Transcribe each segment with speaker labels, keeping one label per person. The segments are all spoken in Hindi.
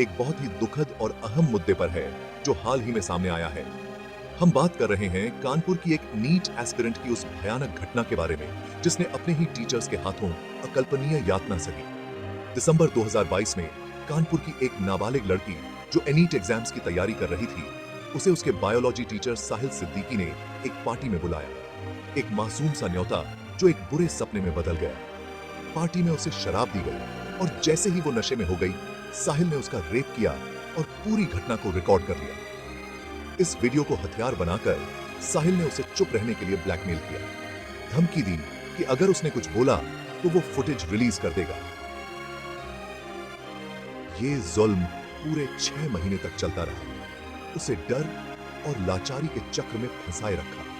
Speaker 1: एक बहुत ही दुखद और अहम मुद्दे पर है जो हाल ही में सामने आया है। हम बात कर रहे हैं कानपुर की एक नीट एस्पिरेंट की उस भयानक घटना के बारे में जिसने अपने ही टीचर्स के हाथों अकल्पनीय यातना सही। दिसंबर 2022 में कानपुर की एक नाबालिग लड़की जो एनीट एग्जाम्स की तैयारी कर रही थी, उसे उसके बायोलॉजी टीचर साहिल सिद्दीकी ने एक पार्टी में बुलाया। एक मासूम सा न्योता जो एक बुरे सपने में बदल गया। पार्टी में उसे शराब दी गई और जैसे ही वो नशे में हो गई, साहिल ने उसका रेप किया और पूरी घटना को रिकॉर्ड कर लिया। इस वीडियो को हथियार बनाकर साहिल ने उसे चुप रहने के लिए ब्लैकमेल किया, धमकी दी कि अगर उसने कुछ बोला तो वो फुटेज रिलीज कर देगा। ये जुल्म पूरे 6 महीने तक चलता रहा, उसे डर और लाचारी के चक्र में फंसाए रखा।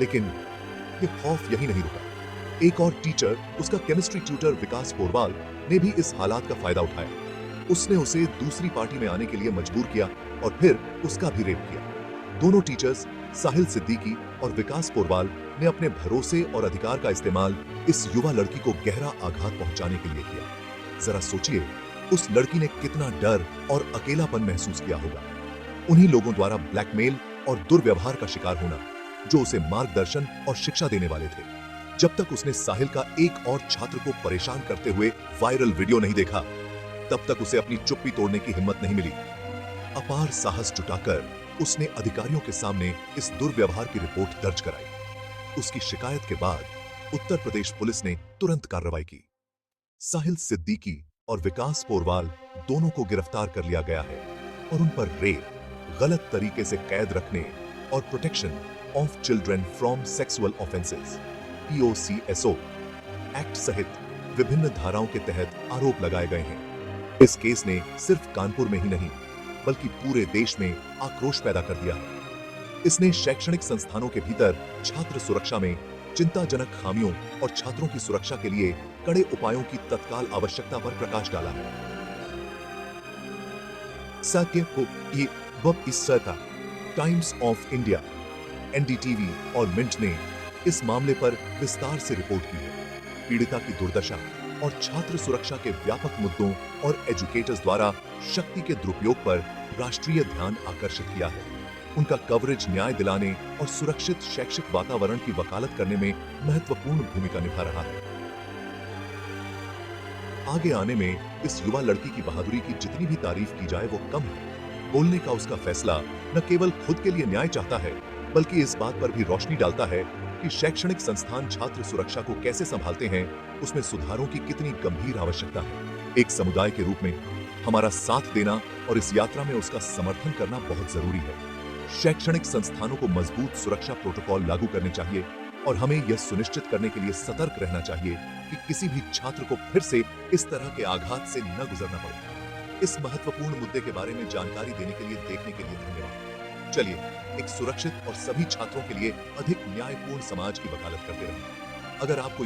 Speaker 1: लेकिन ये खौफ यही नहीं रुका। एक और टीचर, उसका केमिस्ट्री ट्यूटर विकास पोरवाल, ने भी इस हालात का फायदा उठाया। उसने उसे दूसरी पार्टी में आने के लिए मजबूर किया और फिर उसका भी रेप किया। दोनों टीचर्स, साहिल सिद्दीकी और विकास पोरवाल, ने अपने भरोसे और अधिकार का इस्तेमाल इस युवा लड़की को गहरा आघात पहुंचाने के लिए किया। जरा सोचिए, उस लड़की ने कितना डर और अकेलापन महसूस किया होगा। उन्हीं लोगों द्वारा ब्लैकमेल और दुर्व्यवहार का शिकार होना जो उसे मार्गदर्शन और शिक्षा देने वाले थे। जब तक उसने साहिल का एक और छात्र को परेशान करते हुए वायरल वीडियो नहीं देखा, तब तक उसे अपनी चुप्पी तोड़ने की हिम्मत नहीं मिली। अपार साहस जुटाकर उसने अधिकारियों के सामने इस दुर्व्यवहार की रिपोर्ट दर्ज कराई। उसकी शिकायत के बाद उत्तर प्रदेश पुलिस ने तुरंत कार्रवाई की। साहिल सिद्दीकी और विकास पोरवाल दोनों को गिरफ्तार कर लिया गया है और उन पर रेप, गलत तरीके से कैद रखने और protection of children from sexual offences (POCSO) act सहित विभिन्न धाराओं के तहत आरोप लगाए गए हैं। इस केस ने सिर्फ कानपुर में ही नहीं बल्कि पूरे देश में आक्रोश पैदा कर दिया है। इसने शैक्षणिक संस्थानों के भीतर छात्र सुरक्षा में चिंताजनक खामियों और छात्रों की सुरक्षा के लिए कड़े उपायों की तत्काल आवश्यकता पर प्रकाश डाला है। सत्य को ये वह इसका टाइम्स ऑफ इंडिया, NDTV और मिंट ने इस मामले पर विस्तार से रिपोर्ट की है। पीड़िता की दुर्दशा और छात्र सुरक्षा के व्यापक मुद्दों और एजुकेटर्स द्वारा शक्ति के दुरुपयोग पर राष्ट्रीय ध्यान आकर्षित किया है। उनका कवरेज न्याय दिलाने और सुरक्षित शैक्षिक वातावरण की वकालत करने में महत्वपूर्ण भूमिका निभा रहा है। आगे आने में इस युवा लड़की की बहादुरी की जितनी भी तारीफ की जाए वो कम है। बोलने का उसका फैसला न केवल खुद के लिए न्याय चाहता है बल्कि इस बात पर भी रोशनी डालता है कि शैक्षणिक संस्थान छात्र सुरक्षा को कैसे संभालते हैं, उसमें सुधारों की कितनी गंभीर आवश्यकता है। एक समुदाय के रूप में हमारा साथ देना और इस यात्रा में उसका समर्थन करना बहुत जरूरी है। शैक्षणिक संस्थानों को मजबूत सुरक्षा प्रोटोकॉल लागू करने चाहिए और हमें यह सुनिश्चित करने के लिए सतर्क रहना चाहिए कि किसी भी छात्र को फिर से इस तरह के आघात से न गुजरना पड़े। इस महत्वपूर्ण मुद्दे के बारे में जानकारी देने के लिए देखने के लिए धन्यवाद। चलिए एक सुरक्षित और सभी छात्रों के लिए अधिक न्यायपूर्ण समाज की वकालत करते रहें। अगर आपको